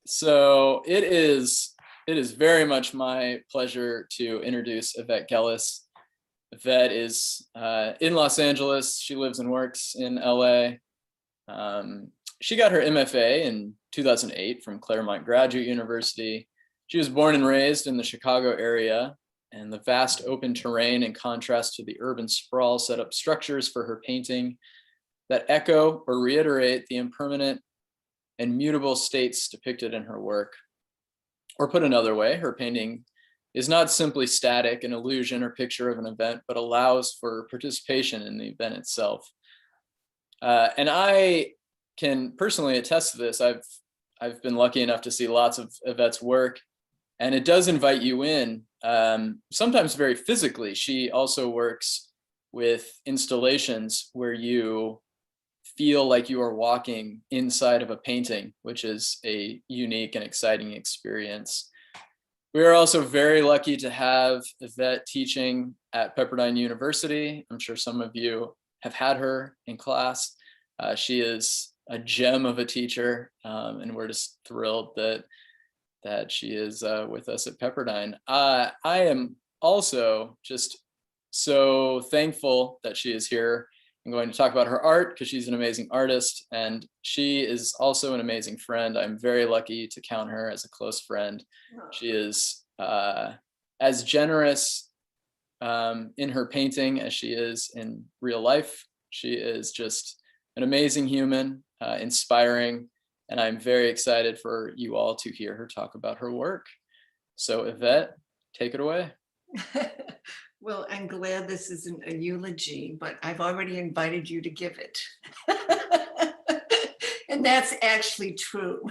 So it is very much my pleasure to introduce Yvette Gellis. Yvette is in Los Angeles. She lives and works in LA. She got her MFA in 2008 from Claremont Graduate University. She was born and raised in the Chicago area, and the vast open terrain, in contrast to the urban sprawl, set up structures for her painting that echo or reiterate the impermanent and mutable states depicted in her work. Or put another way, her painting is not simply static, an illusion or picture of an event, but allows for participation in the event itself. And I can personally attest to this. I've been lucky enough to see lots of Yvette's work, and it does invite you in, sometimes very physically. She also works with installations where you feel like you are walking inside of a painting, which is a unique and exciting experience. We are also very lucky to have Yvette teaching at Pepperdine University. I'm sure some of you have had her in class. She is a gem of a teacher, and we're just thrilled that she is with us at Pepperdine. I am also just so thankful that she is here. I'm going to talk about her art because she's an amazing artist, and she is also an amazing friend. I'm very lucky to count her as a close friend. She is as generous in her painting as she is in real life. She is just an amazing human, inspiring, and I'm very excited for you all to hear her talk about her work. So Yvette, take it away. Well, I'm glad this isn't a eulogy, but I've already invited you to give it. And that's actually true.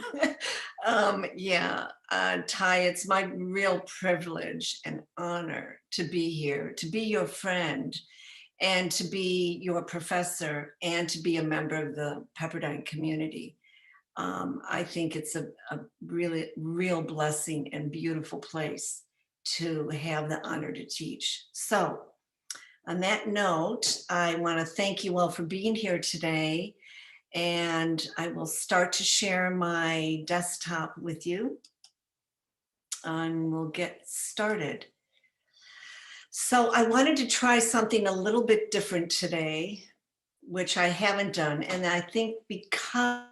Ty, it's my real privilege and honor to be here, to be your friend, and to be your professor, and to be a member of the Pepperdine community. I think it's a really real blessing and beautiful place to have the honor to teach. So on that note, I want to thank you all for being here today, and I will start to share my desktop with you, and we'll get started. So I wanted to try something a little bit different today, which I haven't done, and I think because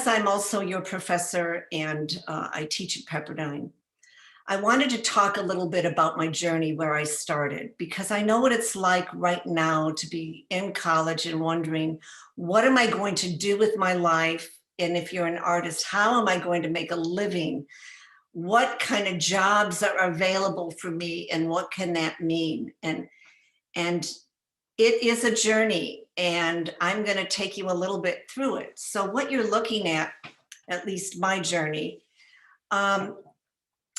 I'm also your professor and I teach at Pepperdine, I wanted to talk a little bit about my journey, where I started, because I know what it's like right now to be in college and wondering, what am I going to do with my life? And if you're an artist, how am I going to make a living? What kind of jobs are available for me, and what can that mean? And it is a journey, and I'm going to take you a little bit through it. So what you're looking at least my journey,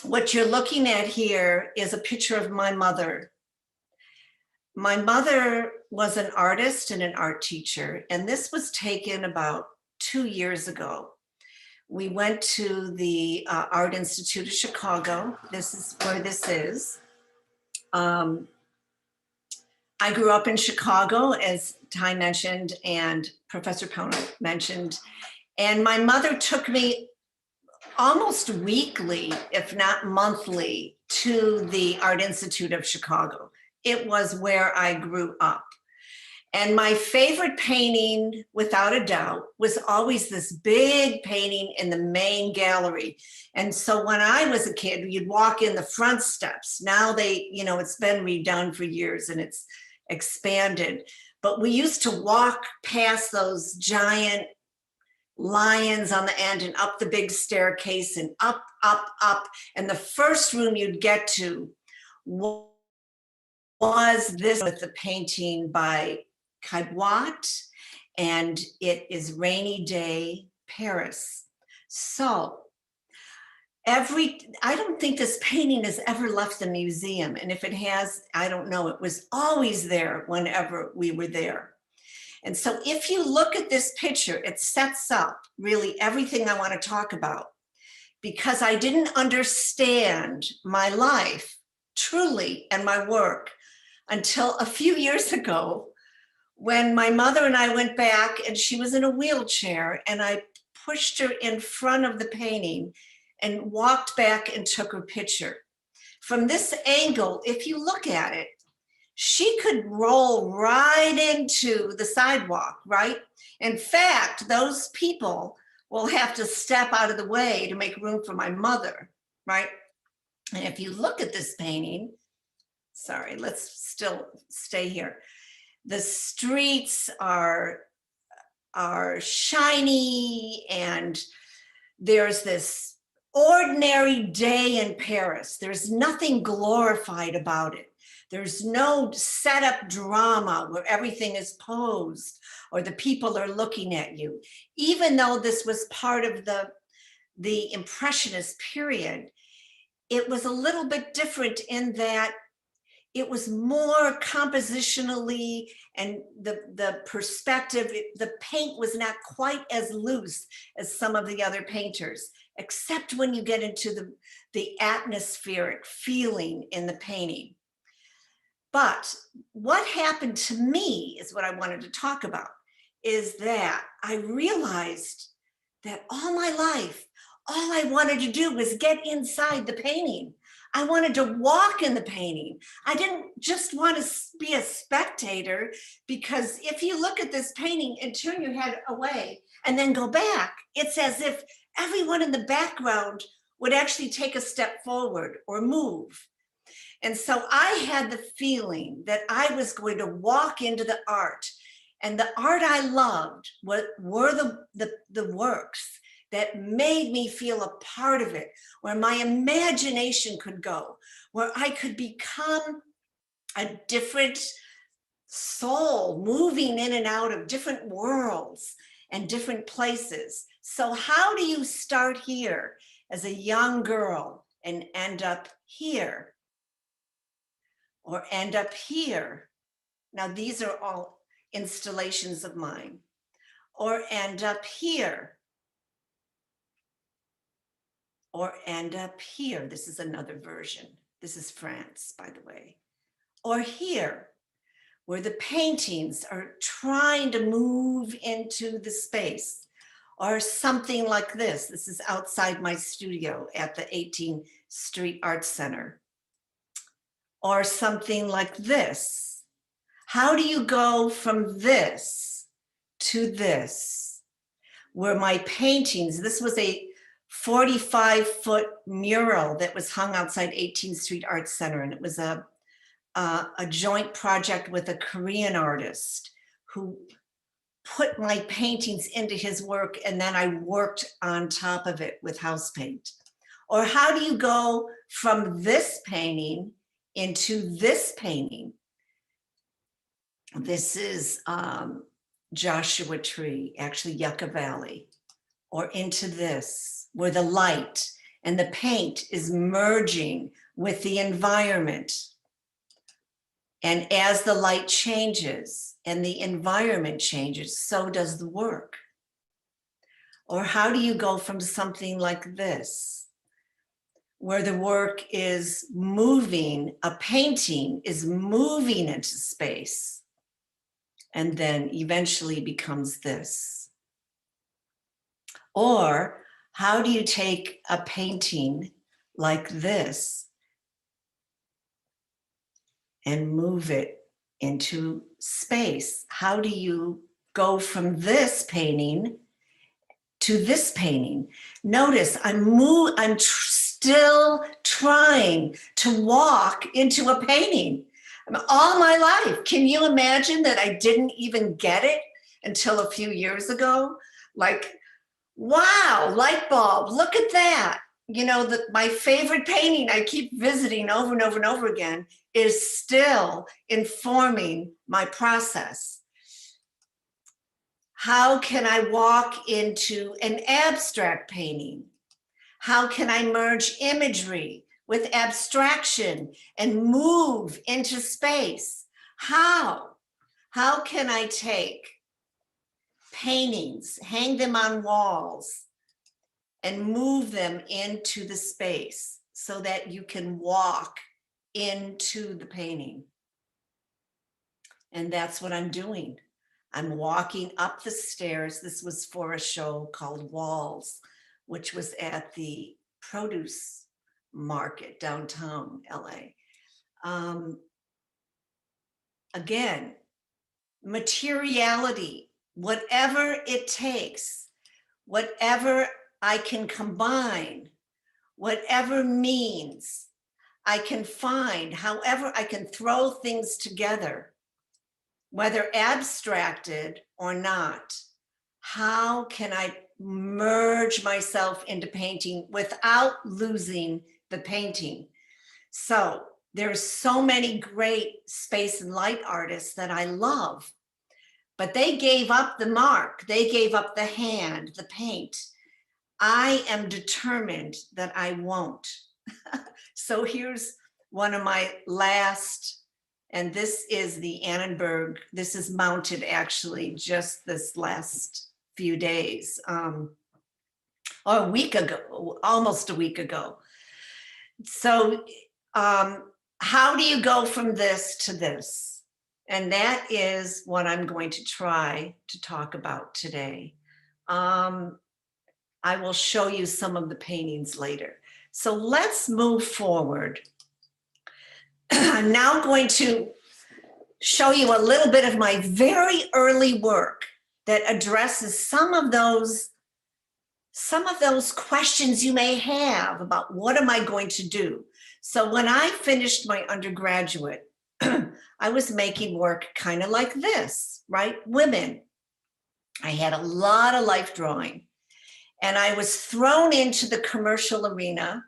what you're looking at here is a picture of my mother. My mother was an artist and an art teacher, and this was taken about 2 years ago. We went to the Art Institute of Chicago. This is where this is. I grew up in Chicago, as Ty mentioned, and Professor Pownall mentioned, and my mother took me almost weekly, if not monthly, to the Art Institute of Chicago. It was where I grew up. And my favorite painting, without a doubt, was always this big painting in the main gallery. And so when I was a kid, you'd walk in the front steps. Now it's been redone for years and it's expanded. But we used to walk past those giant lions on the end and up the big staircase and up. And the first room you'd get to was this, with the painting by Caillois, and it is Rainy Day Paris. So I don't think this painting has ever left the museum. And if it has, I don't know. It was always there whenever we were there. And so if you look at this picture, it sets up really everything I want to talk about, because I didn't understand my life truly and my work until a few years ago, when my mother and I went back, and she was in a wheelchair, and I pushed her in front of the painting and walked back and took her picture. From this angle, if you look at it, she could roll right into the sidewalk, right? In fact, those people will have to step out of the way to make room for my mother, right? And if you look at this painting, sorry, let's still stay here. The streets are shiny, and there's this ordinary day in Paris. There's nothing glorified about it. There's no setup drama where everything is posed or the people are looking at you. Even though this was part of the Impressionist period, it was a little bit different in that it was more compositionally, and the perspective, the paint was not quite as loose as some of the other painters, except when you get into the atmospheric feeling in the painting. But what happened to me is what I wanted to talk about, is that I realized that all my life, all I wanted to do was get inside the painting. I wanted to walk in the painting. I didn't just want to be a spectator, because if you look at this painting and turn your head away and then go back, it's as if everyone in the background would actually take a step forward or move. And so I had the feeling that I was going to walk into the art, and the art I loved were the works that made me feel a part of it, where my imagination could go, where I could become a different soul moving in and out of different worlds and different places. So how do you start here as a young girl and end up here? Or end up here? Now, these are all installations of mine. Or end up here. Or end up here. This is another version. This is France, by the way. Or here, where the paintings are trying to move into the space. Or something like this. This is outside my studio at the 18th Street Arts Center. Or something like this. How do you go from this to this? Where my paintings, this was a 45-foot mural that was hung outside 18th Street Arts Center, and it was a joint project with a Korean artist who put my paintings into his work, and then I worked on top of it with house paint. Or how do you go from this painting into this painting? This is Joshua Tree, actually Yucca Valley. Or into this, where the light and the paint is merging with the environment. And as the light changes and the environment changes, so does the work. Or how do you go from something like this, where the work is moving, a painting is moving into space, and then eventually becomes this? Or how do you take a painting like this and move it into space? How do you go from this painting to this painting? Notice I'm still trying to walk into a painting. All my life. Can you imagine that I didn't even get it until a few years ago? Like, wow, light bulb, look at that. You know, my favorite painting I keep visiting over and over and over again is still informing my process. How can I walk into an abstract painting? How can I merge imagery with abstraction and move into space? How? How can I take paintings, hang them on walls, and move them into the space so that you can walk into the painting? And that's what I'm doing. I'm walking up the stairs. This was for a show called Walls, which was at the produce market downtown LA. Again, materiality, whatever it takes, whatever I can combine, whatever means I can find, however I can throw things together, whether abstracted or not. How can I merge myself into painting without losing the painting? So there's so many great space and light artists that I love, but they gave up the mark. They gave up the hand, the paint. I am determined that I won't. So here's one of my last, and this is the Annenberg. This is mounted actually just this last few days, or a week ago, almost a week ago. So how do you go from this to this? And that is what I'm going to try to talk about today. I will show you some of the paintings later. So let's move forward. I'm now going to show you a little bit of my very early work that addresses some of those questions you may have about what am I going to do. So when I finished my undergraduate, I was making work kind of like this, right? Women. I had a lot of life drawing, and I was thrown into the commercial arena.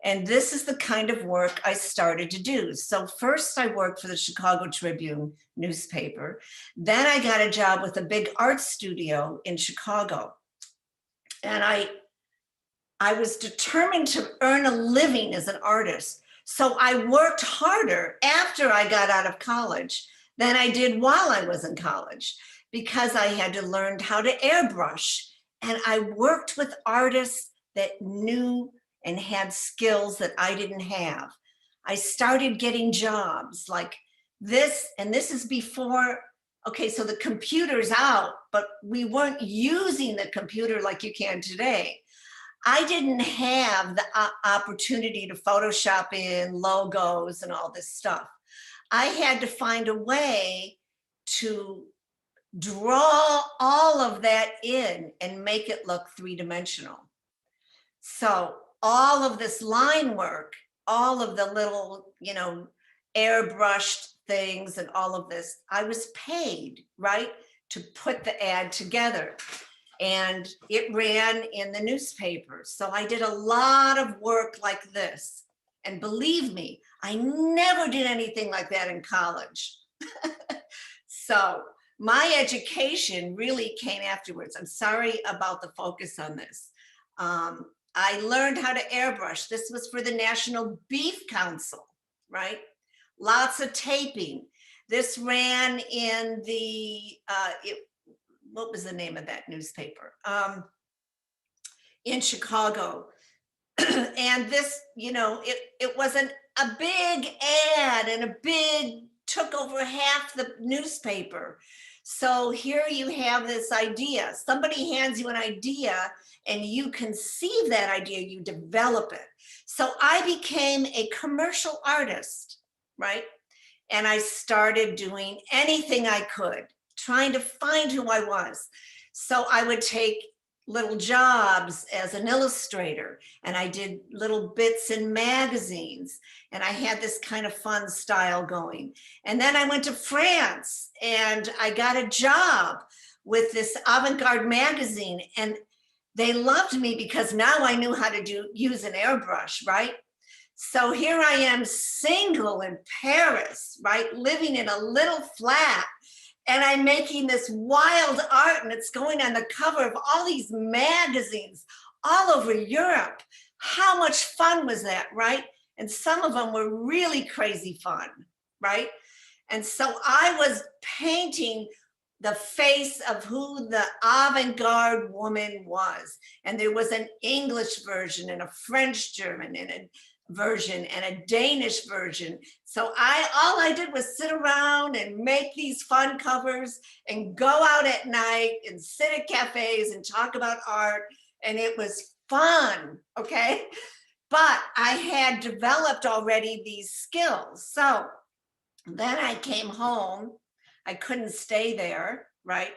And this is the kind of work I started to do. So first I worked for the Chicago Tribune newspaper. Then I got a job with a big art studio in Chicago. And I was determined to earn a living as an artist. So I worked harder after I got out of college than I did while I was in college, because I had to learn how to airbrush. And I worked with artists that knew and had skills that I didn't have. I started getting jobs like this, and this is before, okay, so the computer's out, but we weren't using the computer like you can today. I didn't have the opportunity to Photoshop in logos and all this stuff. I had to find a way to draw all of that in and make it look three-dimensional. So all of this line work, all of the little, airbrushed things and all of this, I was paid, right, to put the ad together. And it ran in the newspaper. So I did a lot of work like this. And believe me, I never did anything like that in college. So my education really came afterwards. I'm sorry about the focus on this. I learned how to airbrush. This was for the National Beef Council, right? Lots of taping. This ran in the, what was the name of that newspaper? In Chicago. And this, it wasn't a big ad and took over half the newspaper. So here you have this idea. Somebody hands you an idea and you conceive that idea, you develop it. So I became a commercial artist, right? And I started doing anything I could, trying to find who I was. So I would take little jobs as an illustrator, and I did little bits in magazines, and I had this kind of fun style going. And then I went to France and I got a job with this avant-garde magazine, and they loved me because now I knew how to use an airbrush, right? So here I am, single in Paris, right? Living in a little flat. And I'm making this wild art, and it's going on the cover of all these magazines all over Europe. How much fun was that, right? And some of them were really crazy fun, right? And so I was painting the face of who the avant-garde woman was. And there was an English version and a French German and a version and a Danish version. So all I did was sit around and make these fun covers and go out at night and sit at cafes and talk about art. And it was fun, okay? But I had developed already these skills. So then I came home. I couldn't stay there, right?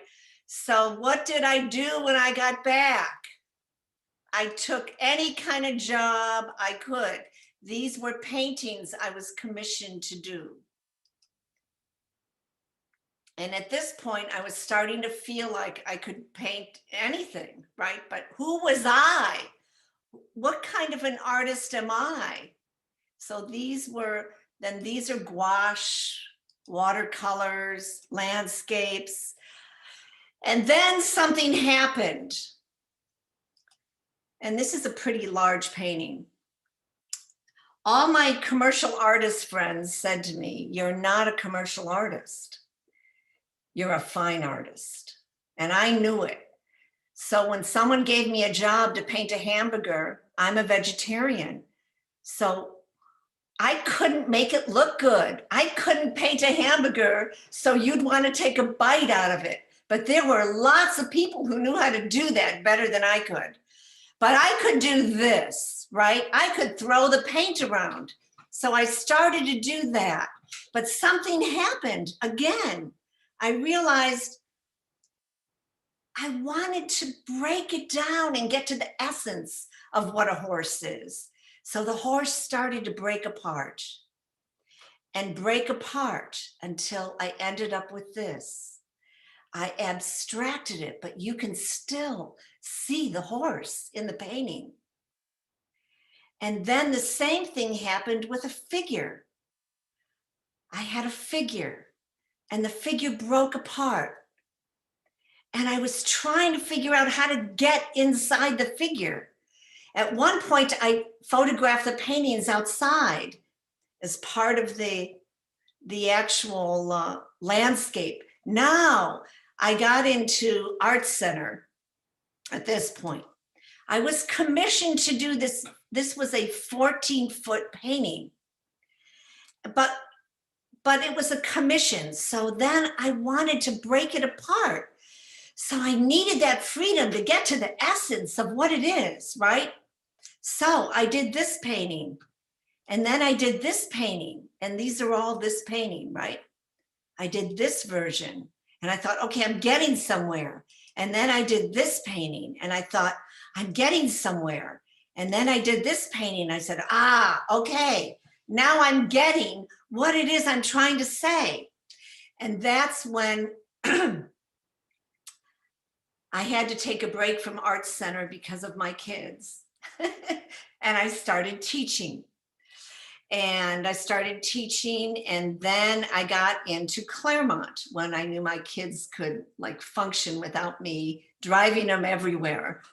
So what did I do when I got back? I took any kind of job I could. These were paintings I was commissioned to do. And at this point, I was starting to feel like I could paint anything, right? But who was I? What kind of an artist am I? So these are gouache, watercolors, landscapes. And then something happened. And this is a pretty large painting. All my commercial artist friends said to me, "You're not a commercial artist. You're a fine artist." And I knew it. So when someone gave me a job to paint a hamburger, I'm a vegetarian. So I couldn't make it look good. I couldn't paint a hamburger so you'd want to take a bite out of it. But there were lots of people who knew how to do that better than I could. But I could do this, right? I could throw the paint around. So I started to do that. But something happened again. I realized I wanted to break it down and get to the essence of what a horse is. So the horse started to break apart and break apart until I ended up with this. I abstracted it, but you can still see the horse in the painting. And then the same thing happened with a figure. I had a figure and the figure broke apart. And I was trying to figure out how to get inside the figure. At one point, I photographed the paintings outside as part of the actual landscape. Now, I got into Art Center at this point. I was commissioned to do this. This was a 14-foot painting, but it was a commission. So then I wanted to break it apart. So I needed that freedom to get to the essence of what it is, right? So I did this painting, and then I did this painting, and these are all this painting, right? I did this version, and I thought, okay, I'm getting somewhere. And then I did this painting, and I thought, I'm getting somewhere. And then I did this painting, and I said, okay, now I'm getting what it is I'm trying to say. And that's when I had to take a break from Art Center because of my kids. And I started teaching. And then I got into Claremont when I knew my kids could like function without me driving them everywhere.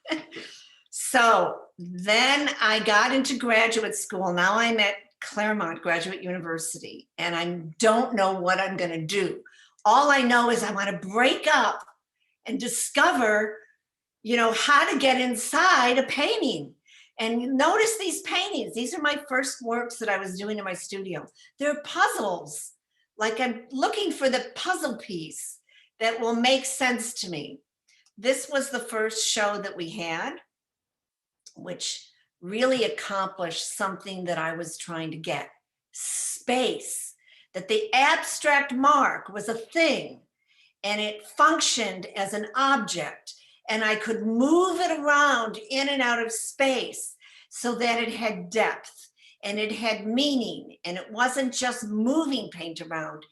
So then I got into graduate school. Now I'm at Claremont Graduate University, and I don't know what I'm going to do. All I know is I want to break up and discover, how to get inside a painting. And notice these paintings. These are my first works that I was doing in my studio. They're puzzles. Like I'm looking for the puzzle piece that will make sense to me. This was the first show that we had, which really accomplished something that I was trying to get. Space. That the abstract mark was a thing, and it functioned as an object. And I could move it around in and out of space so that it had depth and it had meaning. And it wasn't just moving paint around.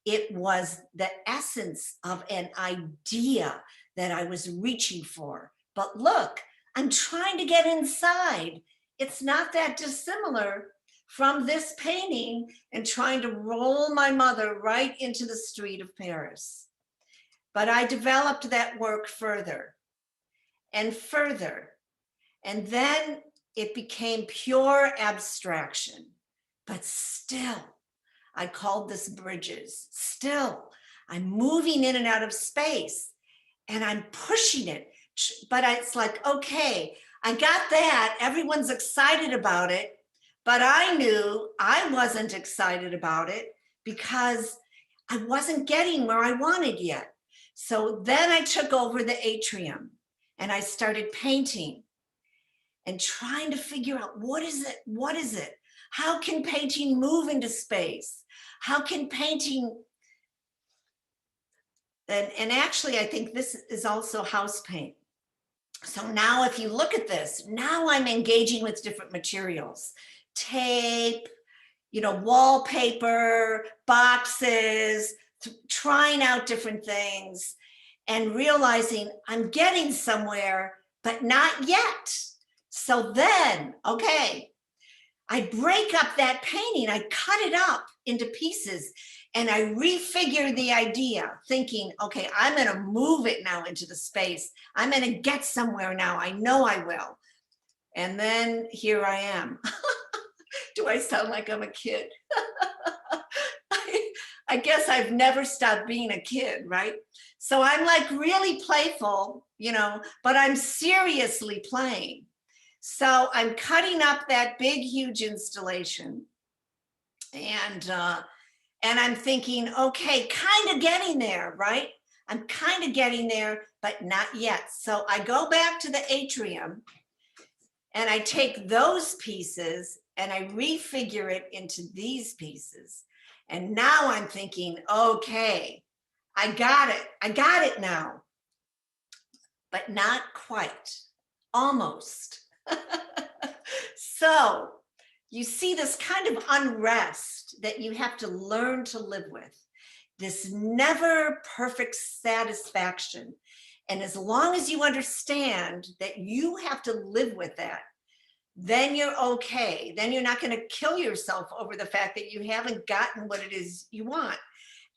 It was the essence of an idea that I was reaching for. But look, I'm trying to get inside. It's not that dissimilar from this painting and trying to roll my mother right into the street of Paris. But I developed that work further and further. And then it became pure abstraction. But still, I called this bridges. Still, I'm moving in and out of space and I'm pushing it. But it's like, okay, I got that. Everyone's excited about it. But I knew I wasn't excited about it because I wasn't getting where I wanted yet. So then I took over the atrium and I started painting and trying to figure out what is it? What is it? How can painting move into space? How can painting, and actually I think this is also house paint. So now if you look at this, now I'm engaging with different materials, tape, wallpaper, boxes, trying out different things and realizing I'm getting somewhere, but not yet. So then, okay, I break up that painting, I cut it up into pieces and I refigure the idea thinking, okay, I'm going to move it now into the space. I'm going to get somewhere now. I know I will. And then here I am. Do I sound like I'm a kid? I guess I've never stopped being a kid, right? So I'm like really playful, but I'm seriously playing. So I'm cutting up that big, huge installation. And I'm thinking, okay, kind of getting there, right? I'm kind of getting there, but not yet. So I go back to the atrium and I take those pieces and I refigure it into these pieces. And now I'm thinking, okay, I got it. I got it now, but not quite, almost. So you see this kind of unrest that you have to learn to live with, this never perfect satisfaction. And as long as you understand that you have to live with that, then you're okay. Then you're not going to kill yourself over the fact that you haven't gotten what it is you want.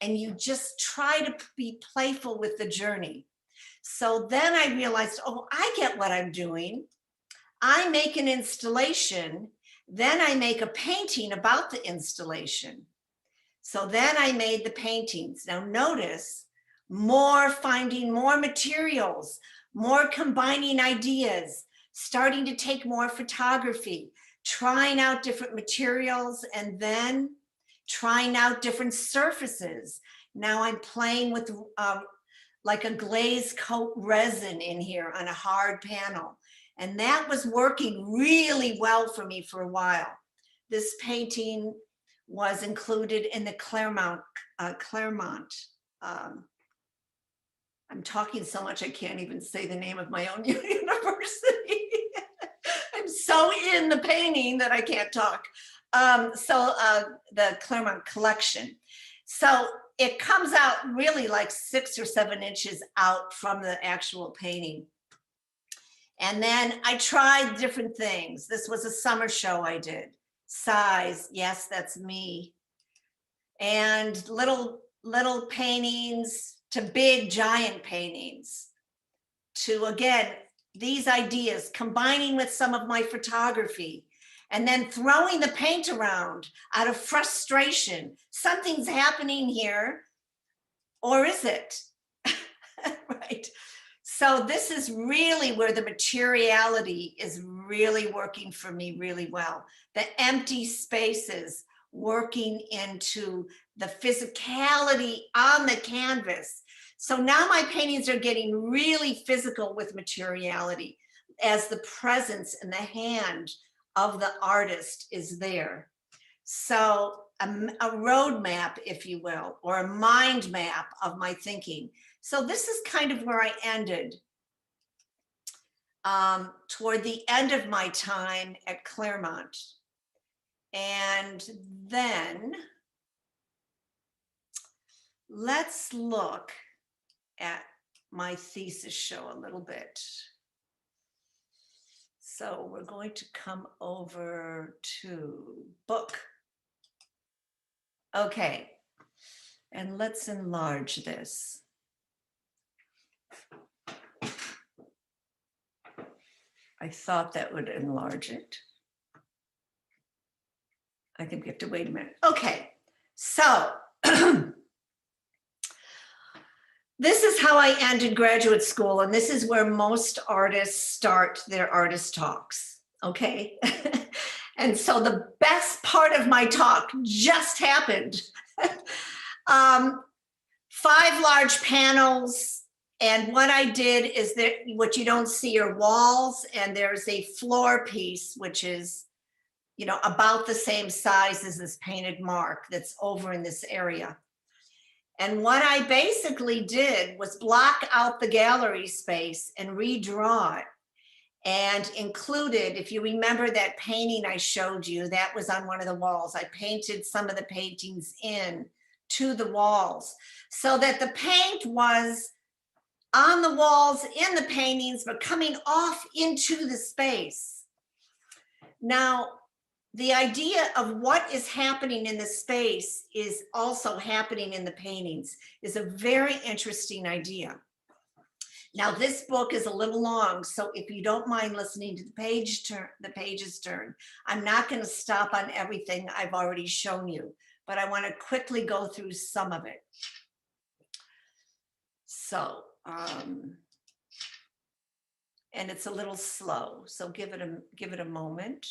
And you just try to be playful with the journey. So then I realized, oh, I get what I'm doing. I make an installation, then I make a painting about the installation. So then I made the paintings. Now notice, finding more materials, more combining ideas, starting to take more photography, trying out different materials, and then trying out different surfaces. Now I'm playing with like a glaze coat resin in here on a hard panel. And that was working really well for me for a while. This painting was included in the Claremont. I'm talking so much I can't even say the name of my own university. I'm so in the painting that I can't talk. The Claremont collection. So it comes out really like 6 or 7 inches out from the actual painting. And then I tried different things. This was a summer show I did. Size, yes, that's me. And little paintings to big giant paintings. To, again, these ideas, combining with some of my photography, and then throwing the paint around out of frustration. Something's happening here, or is it? Right. So this is really where the materiality is really working for me really well. The empty spaces working into the physicality on the canvas. So now my paintings are getting really physical with materiality as the presence in the hand of the artist is there. So a roadmap, if you will, or a mind map of my thinking. So this is kind of where I ended toward the end of my time at Claremont. And then let's look at my thesis show a little bit. So we're going to come over to book. Okay, and let's enlarge this. I thought that would enlarge it. I think we have to wait a minute. Okay, so this is how I ended graduate school, and this is where most artists start their artist talks, okay? And so the best part of my talk just happened. 5 large panels. And what I did is that what you don't see are walls, and there's a floor piece, which is, you know, about the same size as this painted mark that's over in this area. And what I basically did was block out the gallery space and redraw it, and included, if you remember that painting I showed you, that was on one of the walls. I painted some of the paintings in to the walls so that the paint was on the walls in the paintings, but coming off into the space. Now, the idea of what is happening in the space is also happening in the paintings is a very interesting idea. Now, this book is a little long, so if you don't mind listening to the pages turn, I'm not going to stop on everything I've already shown you, but I want to quickly go through some of it. So, and it's a little slow, so give it a moment.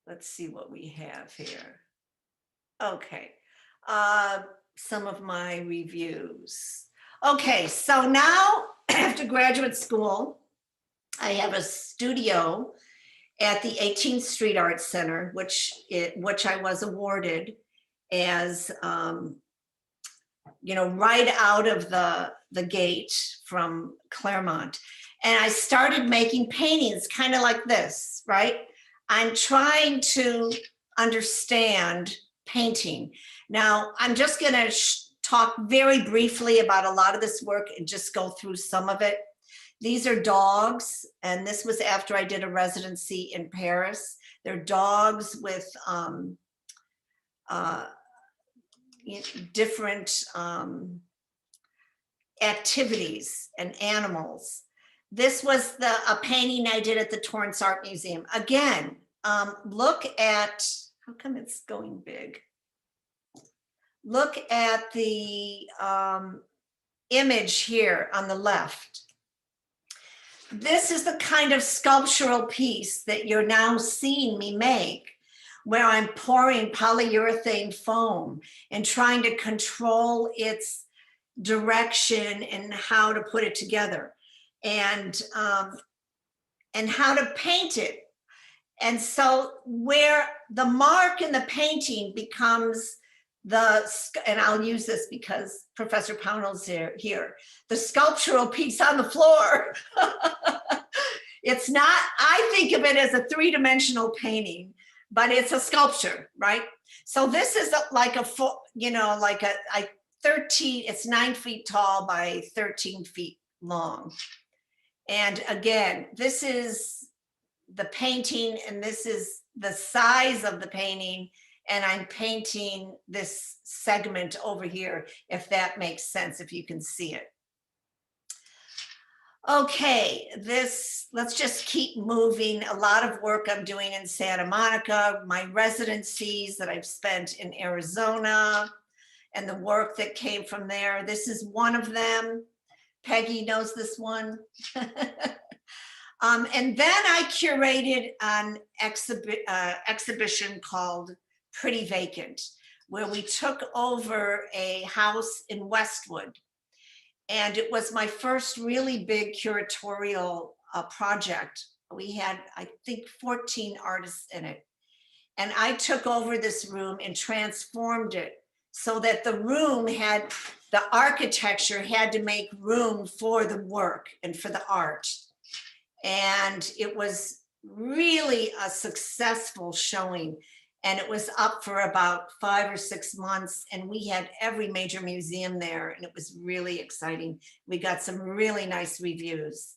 Let's see what we have here. Okay, some of my reviews. Okay, so now after graduate school, I have a studio at the 18th Street Art Center, which I was awarded as, you know, right out of the gate from Claremont. And I started making paintings kind of like this, right? I'm trying to understand painting. Now, I'm just gonna talk very briefly about a lot of this work and just go through some of it. These are dogs, and this was after I did a residency in Paris. They're dogs with different activities and animals. This was a painting I did at the Torrance Art Museum. Again, look at, how come it's going big? Look at the image here on the left. This is the kind of sculptural piece that you're now seeing me make, where I'm pouring polyurethane foam and trying to control its direction and how to put it together, and how to paint it. And so where the mark in the painting becomes and I'll use this because Professor Pownell's here, the sculptural piece on the floor. It's not, I think of it as a 3-dimensional painting, but it's a sculpture, right? So this is like a, you know, like a 13, it's 9 feet tall by 13 feet long. And again, this is the painting, and this is the size of the painting, and I'm painting this segment over here, if that makes sense, if you can see it. Okay, let's just keep moving. A lot of work I'm doing in Santa Monica, my residencies that I've spent in Arizona, and the work that came from there. This is one of them. Peggy knows this one. And then I curated an exhibition called Pretty Vacant, where we took over a house in Westwood. And it was my first really big curatorial project. We had, I think, 14 artists in it. And I took over this room and transformed it so that the room had, the architecture had to make room for the work and for the art. And it was really a successful showing. And it was up for about 5 or 6 months, and we had every major museum there, and it was really exciting. We got some really nice reviews.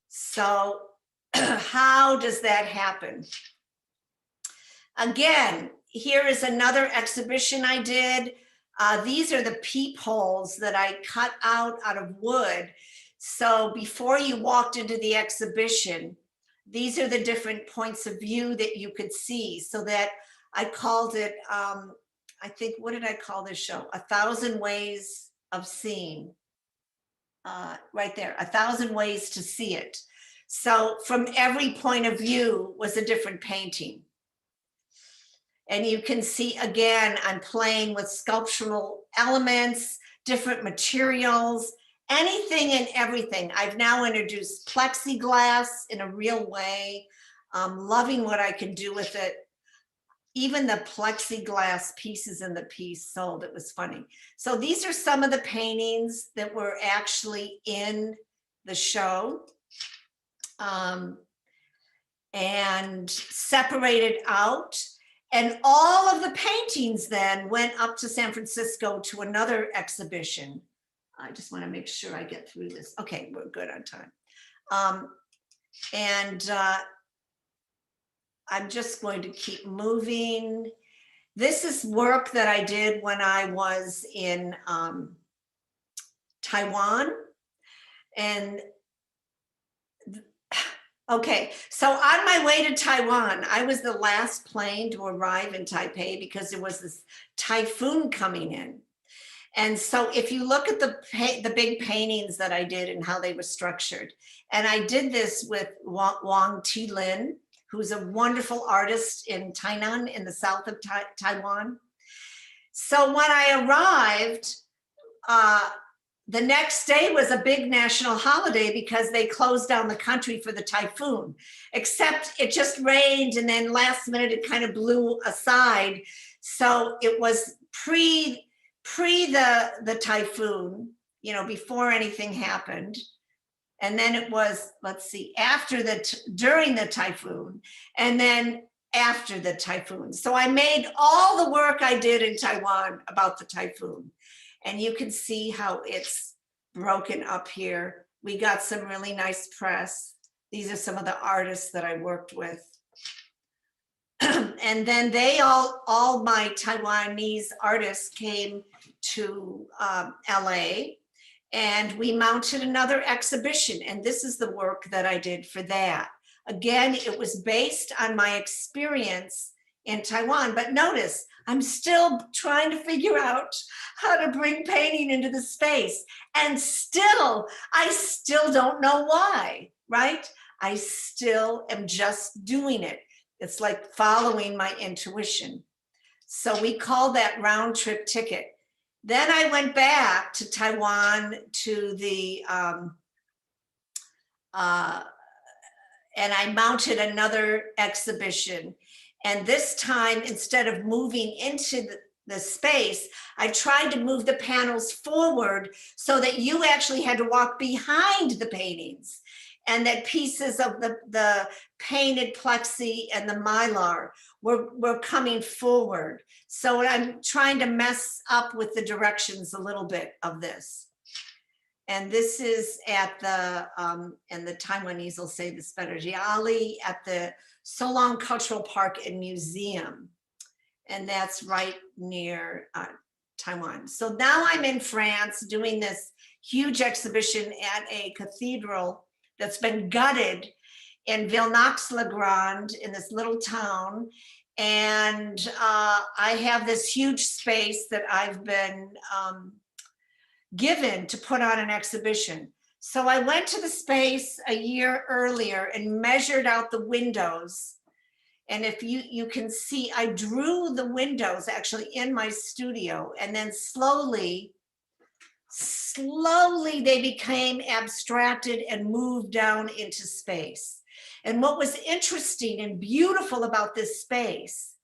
So how does that happen? Again, here is another exhibition I did. These are the peepholes that I cut out of wood. So before you walked into the exhibition, these are the different points of view that you could see, so that I called it, I think, what did I call this show? 1,000 Ways of Seeing. Right there, 1,000 Ways to See It. So from every point of view was a different painting. And you can see, again, I'm playing with sculptural elements, different materials, anything and everything. I've now introduced plexiglass in a real way. Loving what I can do with it. Even the plexiglass pieces in the piece sold. It was funny. So these are some of the paintings that were actually in the show. And separated out. And all of the paintings then went up to San Francisco to another exhibition. I just want to make sure I get through this. Okay, we're good on time. I'm just going to keep moving. This is work that I did when I was in Taiwan. And okay, so on my way to Taiwan, I was the last plane to arrive in Taipei because there was this typhoon coming in. And so if you look at the big paintings that I did and how they were structured, and I did this with Wang Tilin, who's a wonderful artist in Tainan in the south of Taiwan. So when I arrived, the next day was a big national holiday because they closed down the country for the typhoon, except it just rained and then last minute it kind of blew aside. So it was pre the typhoon, you know, before anything happened. And then it was, let's see, during the typhoon, and then after the typhoon. So I made all the work I did in Taiwan about the typhoon. And you can see how it's broken up here. We got some really nice press. These are some of the artists that I worked with. And then all my Taiwanese artists came to LA, and we mounted another exhibition. And this is the work that I did for that. Again, it was based on my experience in Taiwan, but notice, I'm still trying to figure out how to bring painting into the space. And I still don't know why, right? I still am just doing it. It's like following my intuition. So we call that round trip ticket. Then I went back to Taiwan to the, and I mounted another exhibition. And this time, instead of moving into the space, I tried to move the panels forward so that you actually had to walk behind the paintings, and that pieces of the painted plexi and the mylar were coming forward. So I'm trying to mess up with the directions a little bit of this. And this is at the, and the Taiwanese will say this better, Jiali at the Solong Cultural Park and Museum. And that's right near Taiwan. So now I'm in France doing this huge exhibition at a cathedral that's been gutted in Villeneuve-le-Grand in this little town. And I have this huge space that I've been given to put on an exhibition. So I went to the space a year earlier and measured out the windows. And if you can see, I drew the windows actually in my studio, and then slowly they became abstracted and moved down into space. And what was interesting and beautiful about this space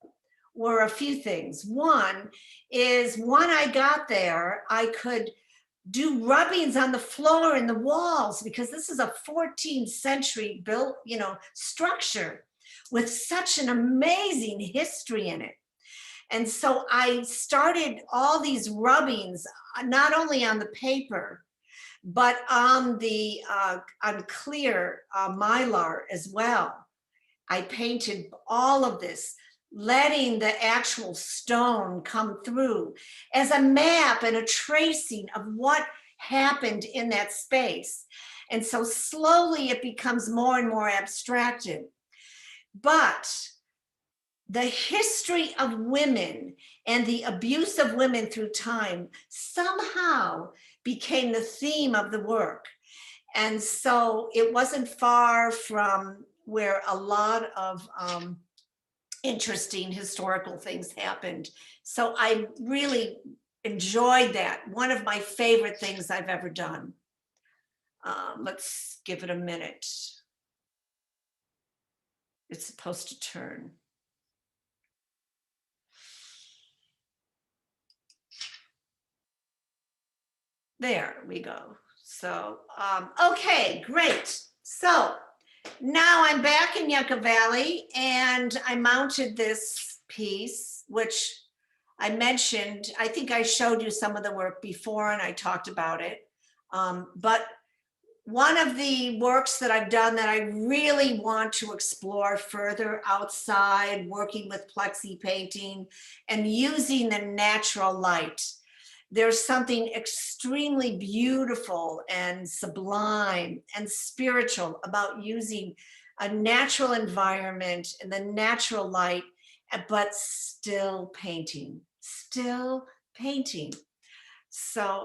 were a few things. One is when I got there, I could do rubbings on the floor and the walls, because this is a 14th century built, structure with such an amazing history in it. And so I started all these rubbings, not only on the paper, but on the on clear mylar as well. I painted all of this, letting the actual stone come through as a map and a tracing of what happened in that space. And so slowly it becomes more and more abstracted. But the history of women and the abuse of women through time somehow became the theme of the work. And so it wasn't far from where a lot of interesting historical things happened. So I really enjoyed that. One of my favorite things I've ever done. Let's give it a minute. It's supposed to turn. There we go. So, okay, great. So now I'm back in Yucca Valley and I mounted this piece, which I mentioned. I think I showed you some of the work before and I talked about it. But one of the works that I've done that I really want to explore further outside, working with plexi painting and using the natural light. There's something extremely beautiful and sublime and spiritual about using a natural environment and the natural light, but still painting. So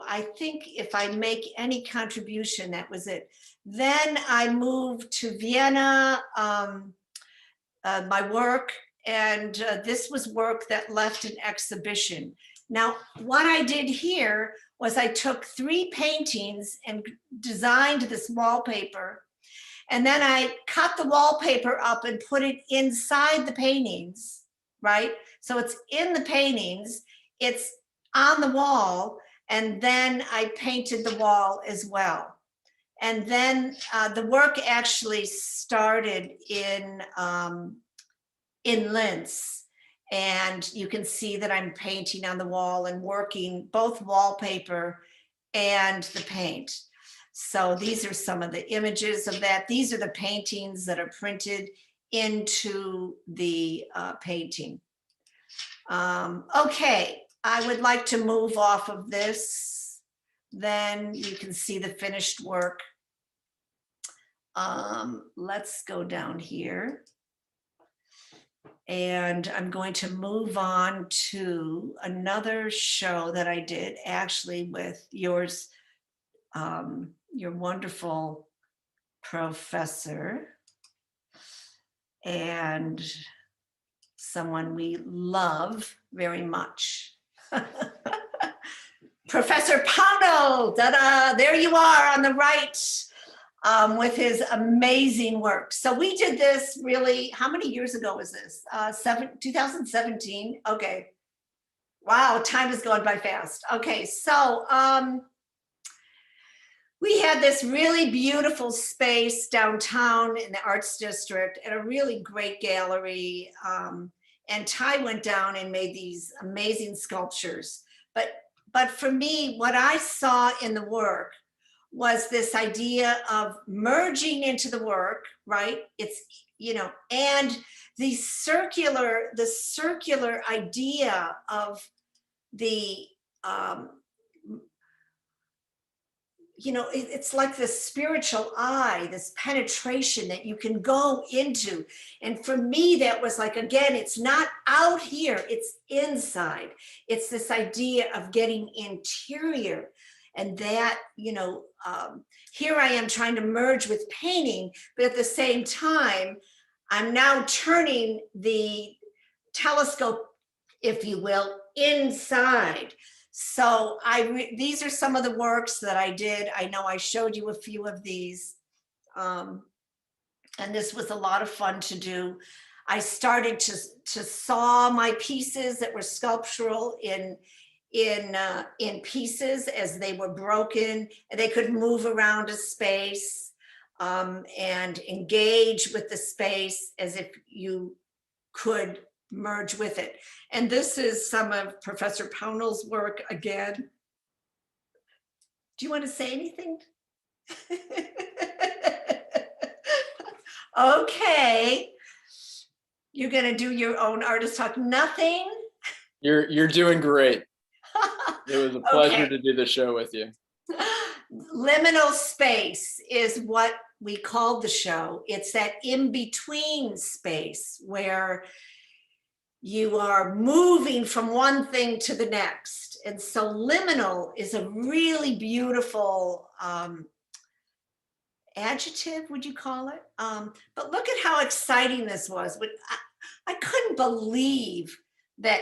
I think if I make any contribution, that was it. Then I moved to Vienna, my work, and this was work that left an exhibition. Now, what I did here was I took 3 paintings and designed this wallpaper, and then I cut the wallpaper up and put it inside the paintings, right? So it's in the paintings, it's on the wall, and then I painted the wall as well. And then the work actually started in Linz. And you can see that I'm painting on the wall and working both wallpaper and the paint. So these are some of the images of that. These are the paintings that are printed into the painting. Okay, I would like to move off of this. Then you can see the finished work. Let's go down here. And I'm going to move on to another show that I did actually with yours, your wonderful professor and someone we love very much. Professor Pownell, da-da, there you are on the right. With his amazing work. So we did this really, how many years ago was this? 2017, okay. Wow, time is going by fast. Okay, so we had this really beautiful space downtown in the Arts District and a really great gallery. And Ty went down and made these amazing sculptures. But for me, what I saw in the work was this idea of merging into the work, right? It's, you know, and the circular idea of the, you know, it's like this spiritual eye, this penetration that you can go into. And for me, that was like, again, it's not out here, it's inside. It's this idea of getting interior. And that, you know, here I am trying to merge with painting, but at the same time, I'm now turning the telescope, if you will, inside. So these are some of the works that I did. I know I showed you a few of these. And this was a lot of fun to do. I started to saw my pieces that were sculptural in pieces as they were broken, and they could move around a space and engage with the space as if you could merge with it. And this is some of Professor Pownell's work again. Do you want to say anything? Okay. You're going to do your own artist talk. Nothing? You're doing great. It was a pleasure Okay. to do the show with you. Liminal space is what we called the show. It's that in-between space where you are moving from one thing to the next. And so liminal is a really beautiful adjective, would you call it? But look at how exciting this was. I couldn't believe that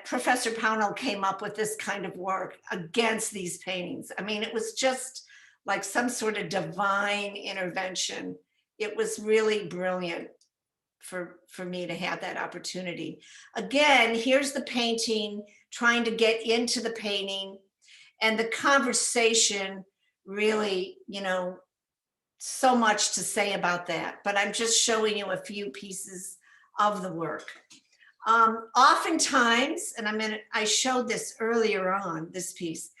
Professor Pownell came up with this kind of work against these paintings. I mean, it was just like some sort of divine intervention. It was really brilliant for me to have that opportunity. Again, here's the painting, trying to get into the painting, and the conversation really, you know, so much to say about that, but I'm just showing you a few pieces of the work. Oftentimes, and I showed this earlier on, this piece,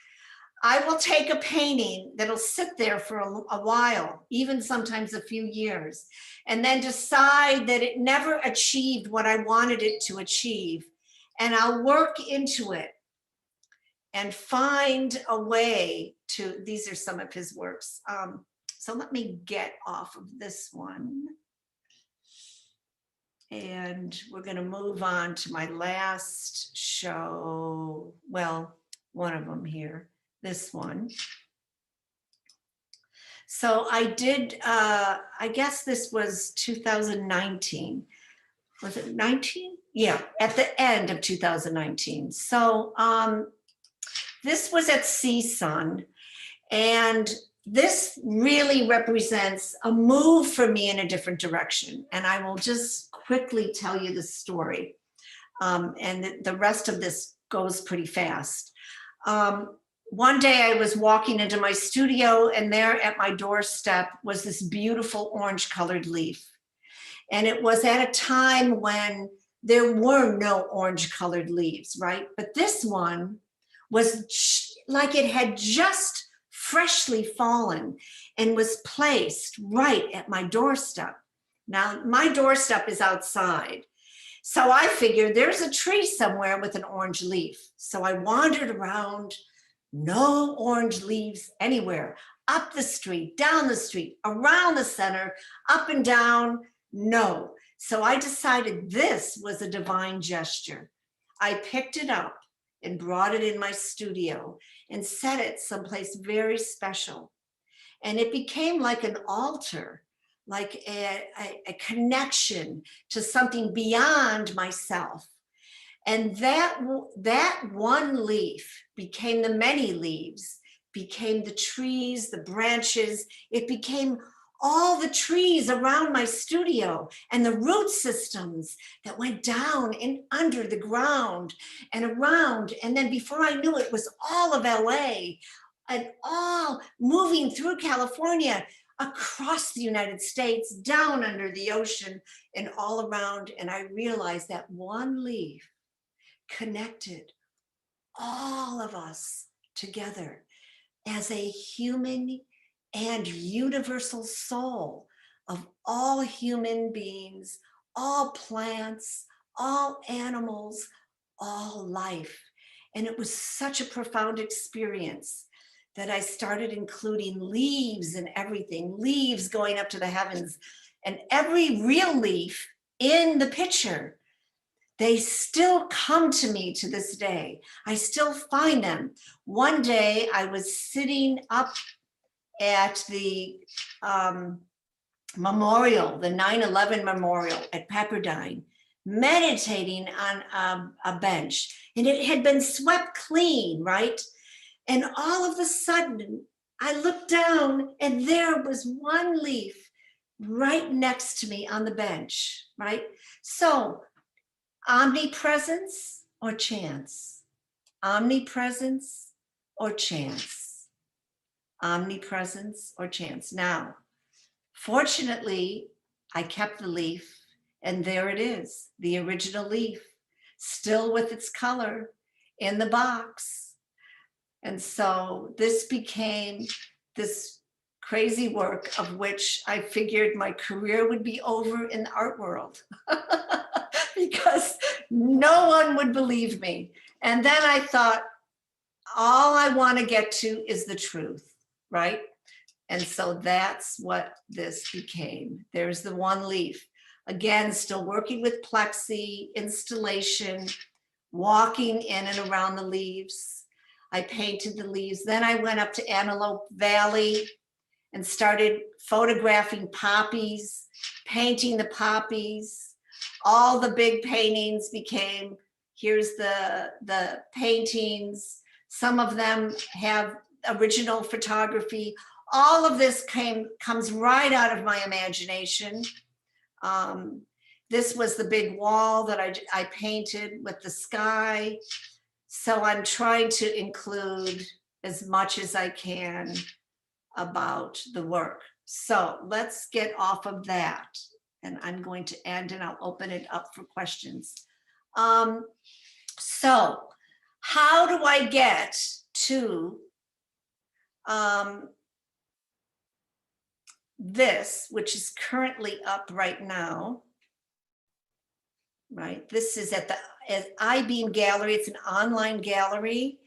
I will take a painting that'll sit there for a while, even sometimes a few years, and then decide that it never achieved what I wanted it to achieve. And I'll work into it and find a way to, these are some of his works. So let me get off of this one. And we're going to move on to my last show. Well, one of them here, this one. So I did, I guess this was 2019. Was it 19? Yeah, at the end of 2019. So this was at CSUN, and this really represents a move for me in a different direction. And I will just quickly tell you the story. And the rest of this goes pretty fast. One day I was walking into my studio, and there at my doorstep was this beautiful orange colored leaf. And it was at a time when there were no orange colored leaves, right? But this one was like it had just freshly fallen and was placed right at my doorstep. Now, my doorstep is outside. So I figured there's a tree somewhere with an orange leaf. So I wandered around, no orange leaves anywhere, up the street, down the street, around the center, up and down, no. So I decided this was a divine gesture. I picked it up and brought it in my studio and set it someplace very special. And it became like an altar, like a connection to something beyond myself. And that one leaf became the many leaves, became the trees, the branches. It became all the trees around my studio and the root systems that went down and under the ground and around. And then before I knew it was all of LA and all moving through California, across the United States, down under the ocean and all around. And I realized that one leaf connected all of us together as a human and universal soul of all human beings, all plants, all animals, all life. And it was such a profound experience that I started including leaves and everything, leaves going up to the heavens, and every real leaf in the picture. They still come to me to this day. I still find them. One day I was sitting up at the memorial, the 9/11 memorial at Pepperdine, meditating on a bench, and it had been swept clean, right? And all of a sudden, I looked down and there was one leaf right next to me on the bench, right? So, omnipresence or chance? Omnipresence or chance? Omnipresence or chance? Now, fortunately, I kept the leaf, and there it is, the original leaf, still with its color in the box. And so this became this crazy work of which I figured my career would be over in the art world because no one would believe me. And then I thought, all I want to get to is the truth, right? And so that's what this became. There's the one leaf. Again, still working with plexi, installation, walking in and around the leaves. I painted the leaves. Then I went up to Antelope Valley, and started photographing poppies, painting the poppies. All the big paintings became, here's the paintings. Some of them have original photography. All of this comes right out of my imagination. This was the big wall that I painted with the sky. So I'm trying to include as much as I can about the work. So let's get off of that. And I'm going to end and I'll open it up for questions. So how do I get to this, which is currently up right now, right? This is at I-Beam Gallery. It's an online gallery.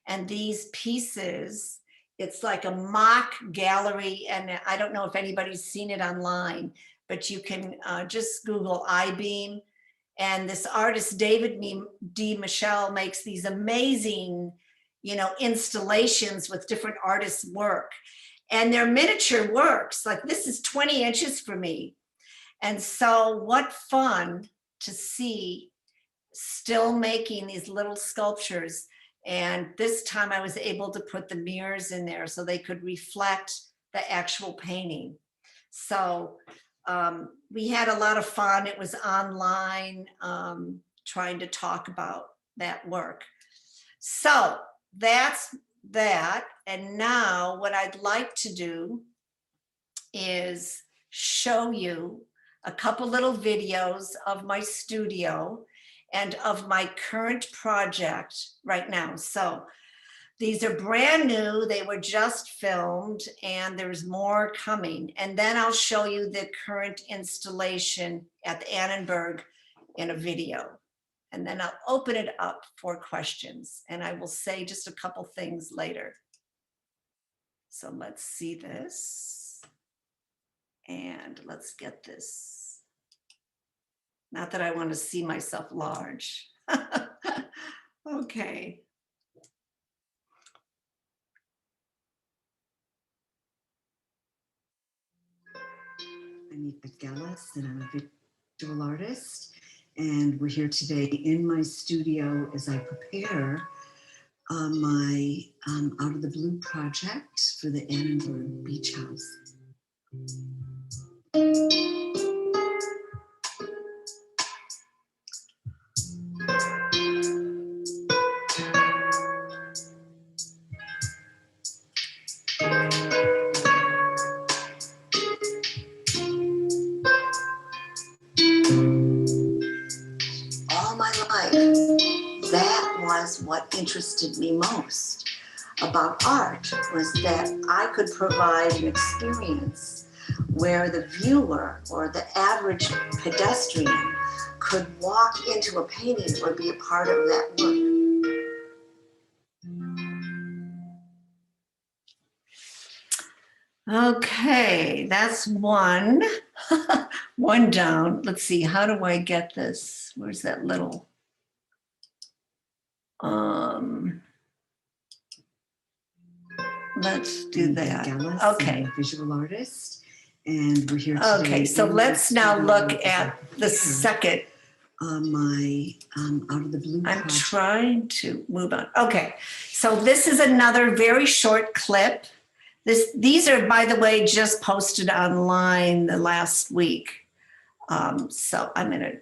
And these pieces, it's like a mock gallery. And I don't know if anybody's seen it online, but you can just Google I-Beam. And this artist, David D. Michelle, makes these amazing, installations with different artists' work. And they're miniature works. Like this is 20 inches for me. And so what fun to see still making these little sculptures. And this time I was able to put the mirrors in there so they could reflect the actual painting. So we had a lot of fun. It was online, trying to talk about that work. So that's that. And now what I'd like to do is show you a couple little videos of my studio and of my current project right now. So these are brand new. They were just filmed and there's more coming. And then I'll show you the current installation at the Annenberg in a video. And then I'll open it up for questions and I will say just a couple things later. So let's see this. And let's get this. Not that I want to see myself large. Okay. I'm Yvette Gellis, and I'm a visual artist. And we're here today in my studio as I prepare my Out of the Blue project for the Annenberg Beach House. All my life, that was what interested me most about art, was that I could provide an experience where the viewer or the average pedestrian could walk into a painting or be a part of that work. Okay, that's one. One down. Let's see, how do I get this? Where's that little? Let's do that. Gellis, Okay. I'm a visual artist, and we're here today. Okay, so let's now look at the second. My Out of the Blue I'm project. trying to move on. Okay, so this is another very short clip. These are, by the way, just posted online the last week. So I'm gonna,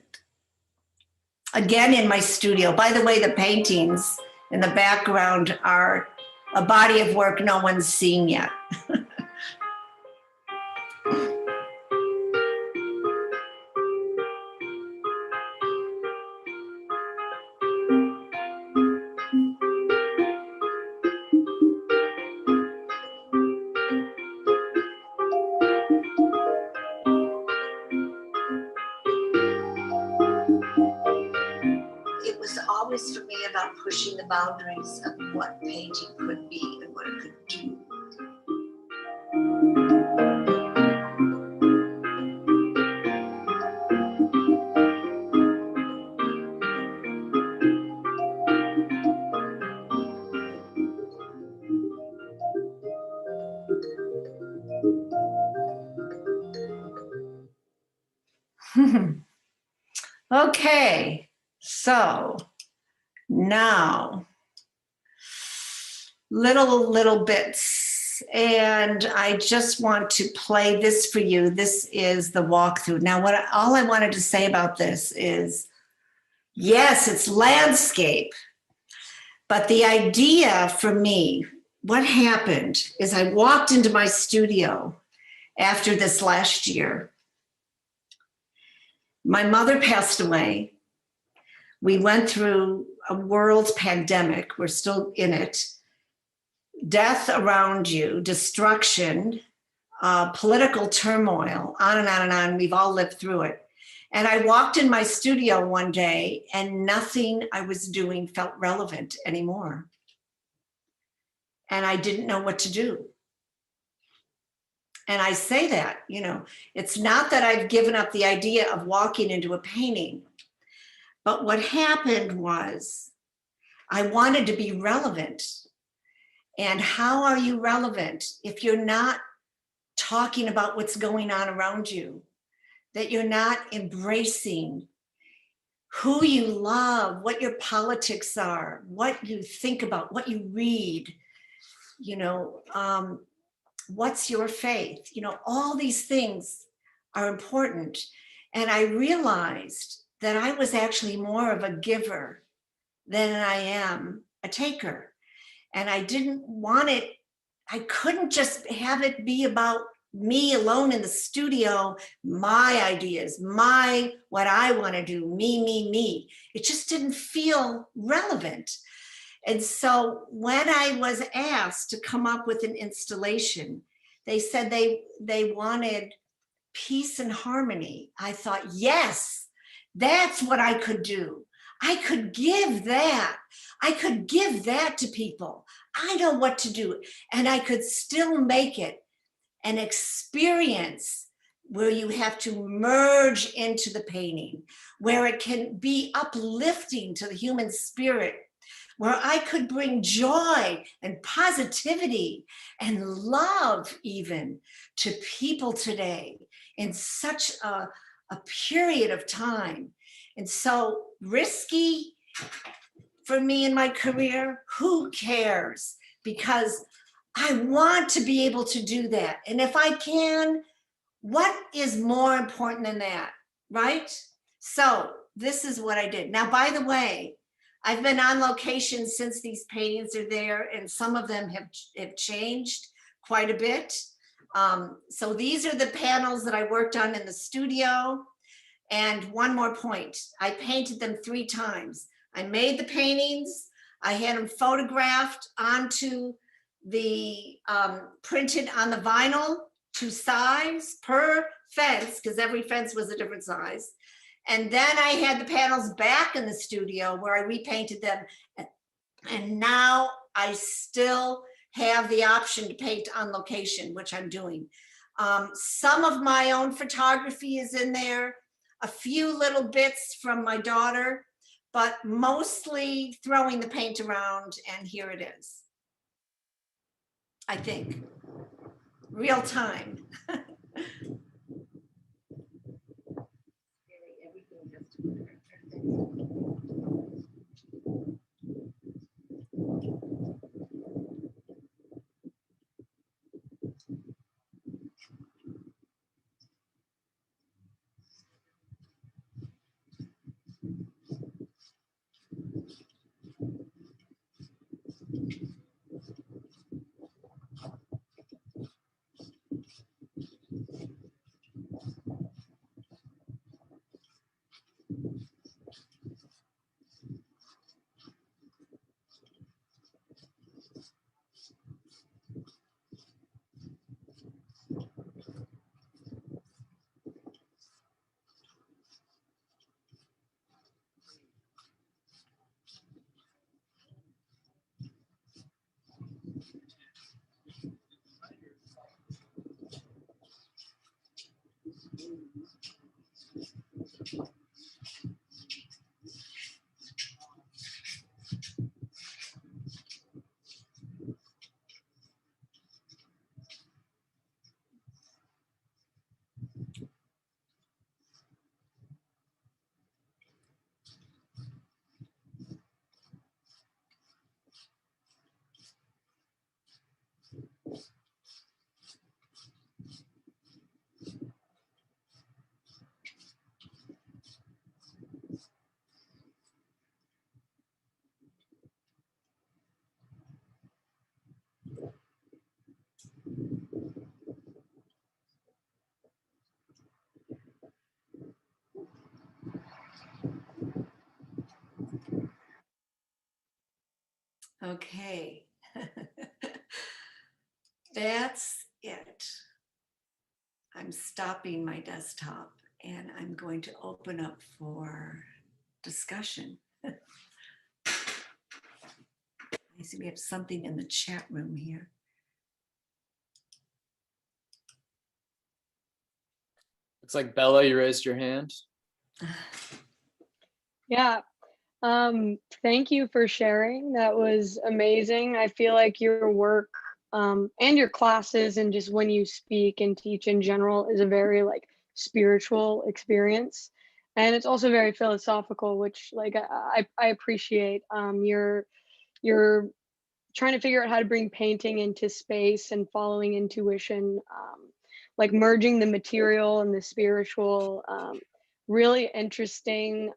again in my studio. By the way, the paintings in the background are a body of work no one's seen yet. It was always for me about pushing the boundaries of what painting could be and what it could do. Okay, so now little bits, and I just want to play this for you. This is the walkthrough. Now, all I wanted to say about this is, yes, it's landscape, but the idea for me, what happened is I walked into my studio after this last year. My mother passed away. We went through a world pandemic. We're still in it. Death around you, destruction, political turmoil, on and on and on. We've all lived through it. And I walked in my studio one day and nothing I was doing felt relevant anymore. And I didn't know what to do. And I say that, it's not that I've given up the idea of walking into a painting, but what happened was I wanted to be relevant. And how are you relevant if you're not talking about what's going on around you, that you're not embracing who you love, what your politics are, what you think about, what you read, what's your faith? All these things are important. And I realized that I was actually more of a giver than I am a taker. And I didn't want it, I couldn't just have it be about me alone in the studio, my ideas, what I want to do, me. It just didn't feel relevant. And so when I was asked to come up with an installation, they said they wanted peace and harmony. I thought, yes, that's what I could do. I could give that. I could give that to people. I know what to do. And I could still make it an experience where you have to merge into the painting, where it can be uplifting to the human spirit, where I could bring joy and positivity and love even to people today in such a period of time. And so risky for me in my career, who cares? Because I want to be able to do that. And if I can, what is more important than that, right? So this is what I did. Now, by the way, I've been on location since these paintings are there, and some of them have changed quite a bit. So these are the panels that I worked on in the studio. And one more point, I painted them 3 times. I made the paintings, I had them photographed onto the, printed on the vinyl, 2 sides per fence, because every fence was a different size. And then I had the panels back in the studio where I repainted them. And now I still have the option to paint on location, which I'm doing. Some of my own photography is in there, a few little bits from my daughter, but mostly throwing the paint around, and here it is. I think, real time. Okay. That's it. I'm stopping my desktop and I'm going to open up for discussion. I see we have something in the chat room here. Looks like Bella, you raised your hand. Yeah. Thank you for sharing. That was amazing. I feel like your work and your classes and just when you speak and teach in general is a very like spiritual experience. And it's also very philosophical, which like I appreciate. You're trying to figure out how to bring painting into space and following intuition, like merging the material and the spiritual. Really interesting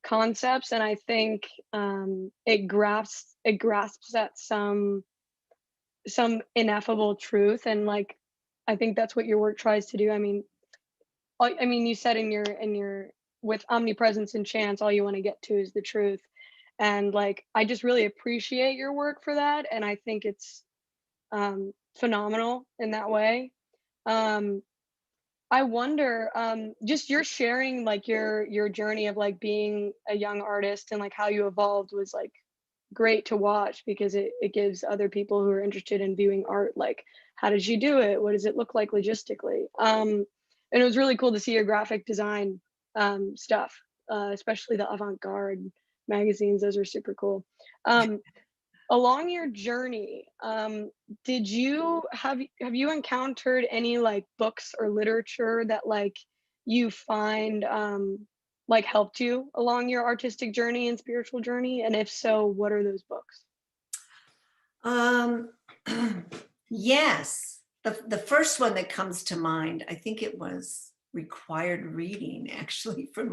concepts, and I think it grasps at some ineffable truth, and like I think that's what your work tries to do. I mean, you said in your with omnipresence and chance, all you want to get to is the truth, and like I just really appreciate your work for that, and I think it's phenomenal in that way. Um, I wonder, just your sharing like your journey of like being a young artist and like how you evolved was like great to watch because it gives other people who are interested in viewing art like how did you do it? What does it look like logistically? And it was really cool to see your graphic design stuff, especially the avant-garde magazines. Those are super cool. Um, Along your journey, did you have you encountered any like books or literature that like you find like helped you along your artistic journey and spiritual journey? And if so, what are those books? Um, yes, the first one that comes to mind, I think it was required reading actually for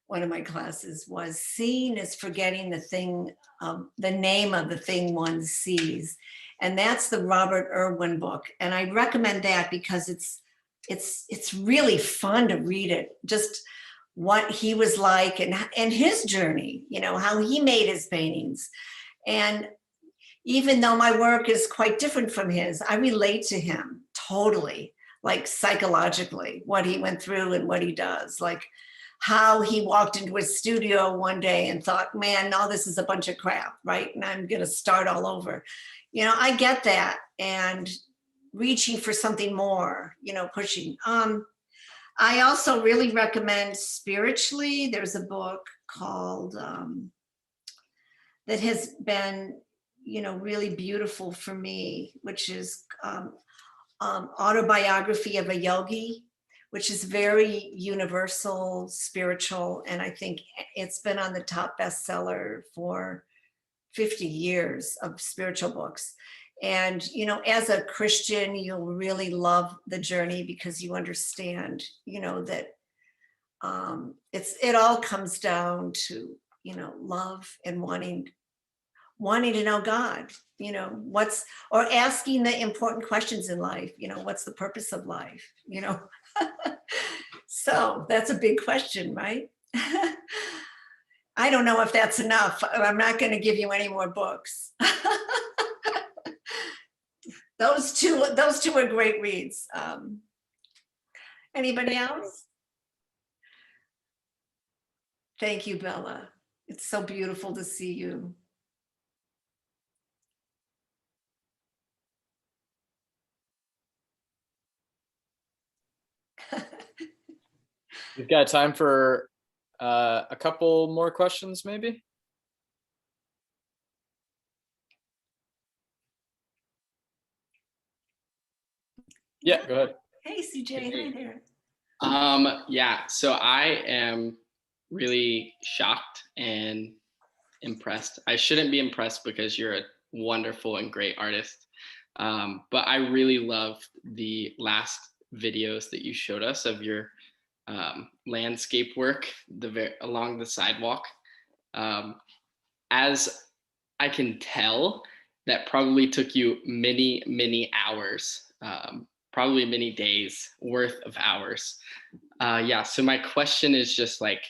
one of my classes was seeing is forgetting the name of the thing one sees. And that's the Robert Irwin book. And I recommend that because it's really fun to read it. Just what he was like and his journey, how he made his paintings. And even though my work is quite different from his, I relate to him totally, like psychologically, what he went through and what he does. Like how he walked into his studio one day and thought, man, no, this is a bunch of crap, right? And I'm going to start all over. I get that. And reaching for something more, pushing. I also really recommend spiritually. There's a book called that has been, really beautiful for me, which is Autobiography of a Yogi, which is very universal, spiritual, and I think it's been on the top bestseller for 50 years of spiritual books. And, as a Christian, you'll really love the journey because you understand, that it all comes down to, love and wanting to know God, or asking the important questions in life, what's the purpose of life, So that's a big question, right? I don't know if that's enough. I'm not going to give you any more books. Those two are great reads. Anybody else? Thank you, Bella. It's so beautiful to see you. We've got time for a couple more questions, maybe. Yeah, go ahead. Hey, CJ, hi there. Yeah, so I am really shocked and impressed. I shouldn't be impressed because you're a wonderful and great artist. But I really loved the last videos that you showed us of your landscape work along the sidewalk. As I can tell, that probably took you many, many hours, probably many days worth of hours. Yeah, so my question is just like,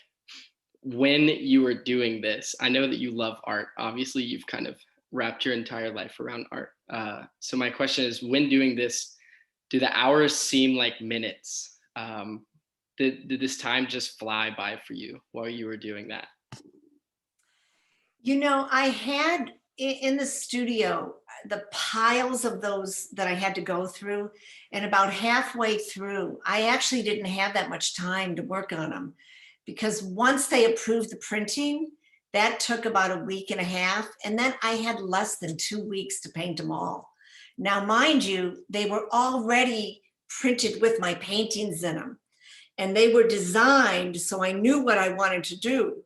when you were doing this, I know that you love art. Obviously, you've kind of wrapped your entire life around art. So my question is, when doing this, do the hours seem like minutes? Did this time just fly by for you while you were doing that? You know, I had in the studio the piles of those that I had to go through, and about halfway through, I actually didn't have that much time to work on them, because once they approved the printing, that took about a week and a half, and then I had less than 2 weeks to paint them all. Now, mind you, they were already printed with my paintings in them, and they were designed so I knew what I wanted to do.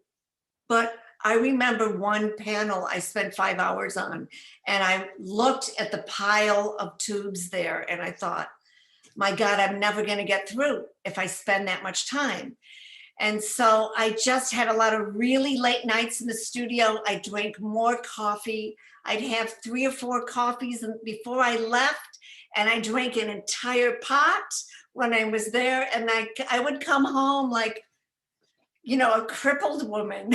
But I remember one panel I spent 5 hours on, and I looked at the pile of tubes there and I thought, my God, I'm never going to get through if I spend that much time. And so I just had a lot of really late nights in the studio. I drank more coffee. I'd have 3 or 4 coffees before I left, and I drank an entire pot when I was there. And I would come home like, you know, a crippled woman.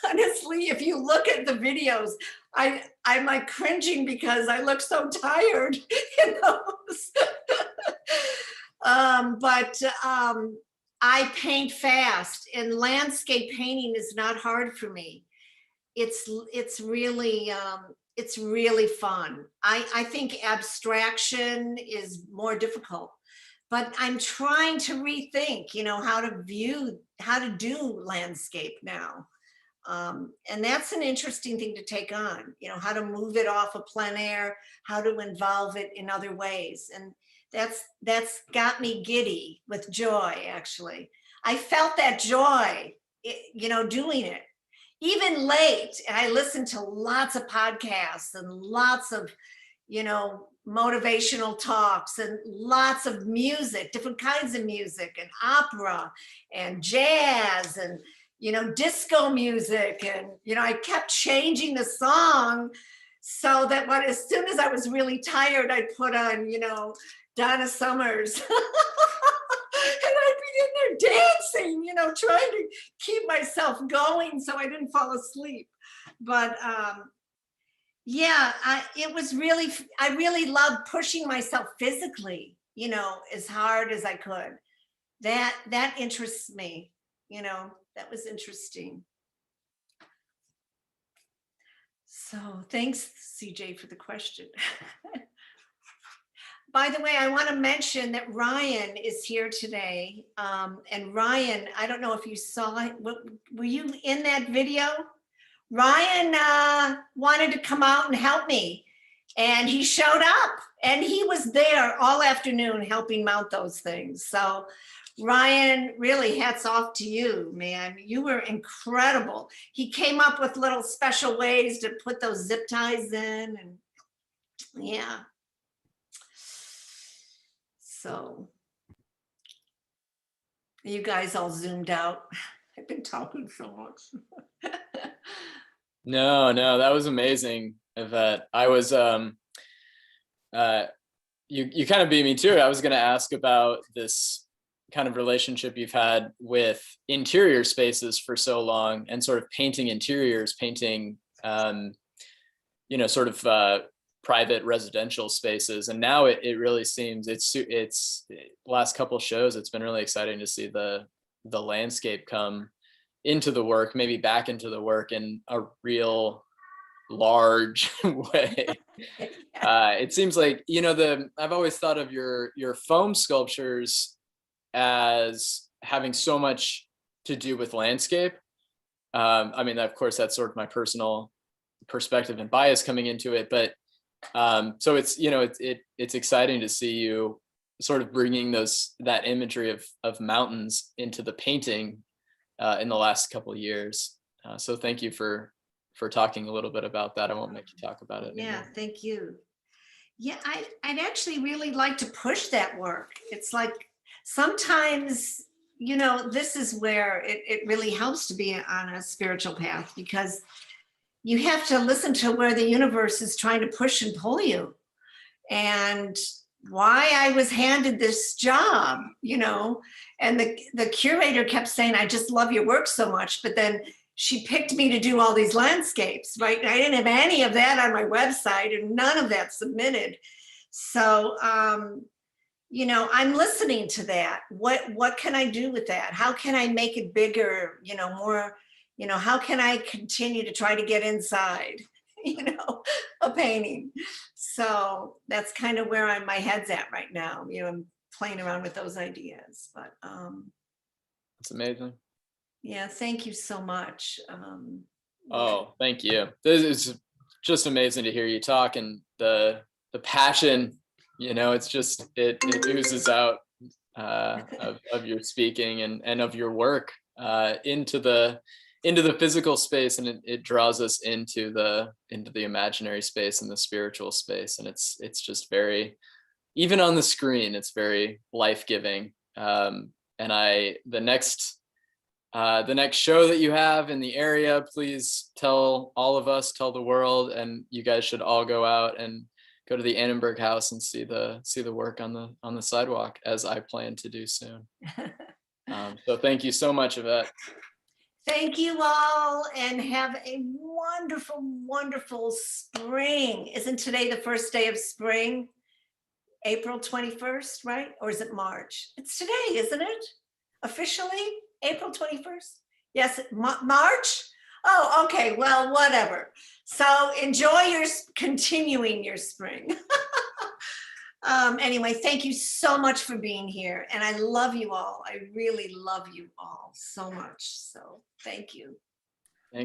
Honestly, if you look at the videos, I'm like cringing because I look so tired in those. I paint fast, and landscape painting is not hard for me. It's really fun. I think abstraction is more difficult, but I'm trying to rethink, you know, how to do landscape now. And that's an interesting thing to take on, you know, how to move it off of plein air, how to involve it in other ways. And that's got me giddy with joy, actually. I felt that joy, you know, doing it. Even late, and I listened to lots of podcasts and lots of, you know, motivational talks and lots of music, different kinds of music, and opera and jazz and, you know, disco music. And, you know, I kept changing the song so that as soon as I was really tired, I'd put on, you know, Donna Summers. And I'd be in there dancing, you know, trying to keep myself going so I didn't fall asleep. But yeah, I really loved pushing myself physically, you know, as hard as I could. That interests me, you know, that was interesting. So thanks, CJ, for the question. By the way, I want to mention that Ryan is here today. And Ryan, I don't know if you saw it. Were you in that video? Ryan wanted to come out and help me, and he showed up, and he was there all afternoon helping mount those things. So Ryan, really hats off to you, man. You were incredible. He came up with little special ways to put those zip ties in, and yeah. So you guys all zoomed out. I've been talking so much. No, that was amazing, Yvette. I was you kind of beat me to it. I was going to ask about this kind of relationship you've had with interior spaces for so long, and sort of painting interiors, painting you know, sort of private residential spaces. And now it really seems it's last couple shows, it's been really exciting to see the landscape come into the work, maybe back into the work in a real large way. It seems like, you know, I've always thought of your foam sculptures as having so much to do with landscape. I mean, of course, that's sort of my personal perspective and bias coming into it, but so it's, you know, it's exciting to see you sort of bringing that imagery of mountains into the painting in the last couple of years. So thank you for talking a little bit about that. I won't make you talk about it anymore. Yeah, thank you. Yeah, I'd actually really like to push that work. It's like sometimes, you know, this is where it really helps to be on a spiritual path, because you have to listen to where the universe is trying to push and pull you. And why I was handed this job, you know, and the curator kept saying, I just love your work so much. But then she picked me to do all these landscapes, right? And I didn't have any of that on my website and none of that submitted. So, you know, I'm listening to that. What can I do with that? How can I make it bigger, you know, more, you know, how can I continue to try to get inside, you know, a painting? So that's kind of where my head's at right now. You know, I'm playing around with those ideas, but It's amazing. yeah, thank you so much. Oh, thank you. This is just amazing to hear you talk, and the passion, you know, it's just, it oozes out of your speaking and of your work into the physical space, and it draws us into the imaginary space and the spiritual space, and it's just very, even on the screen, it's very life-giving. And the next show that you have in the area, please tell all of us, tell the world, and you guys should all go out and go to the Annenberg House and see the work on the sidewalk, as I plan to do soon. So thank you so much, Yvette. Thank you all, and have a wonderful, wonderful spring. Isn't today the first day of spring? April 21st, right? Or is it March? It's today, isn't it? Officially, April 21st? Yes, March? Oh, okay, well, whatever. So enjoy continuing your spring. Anyway, thank you so much for being here. And I love you all. I really love you all so much. So thank you.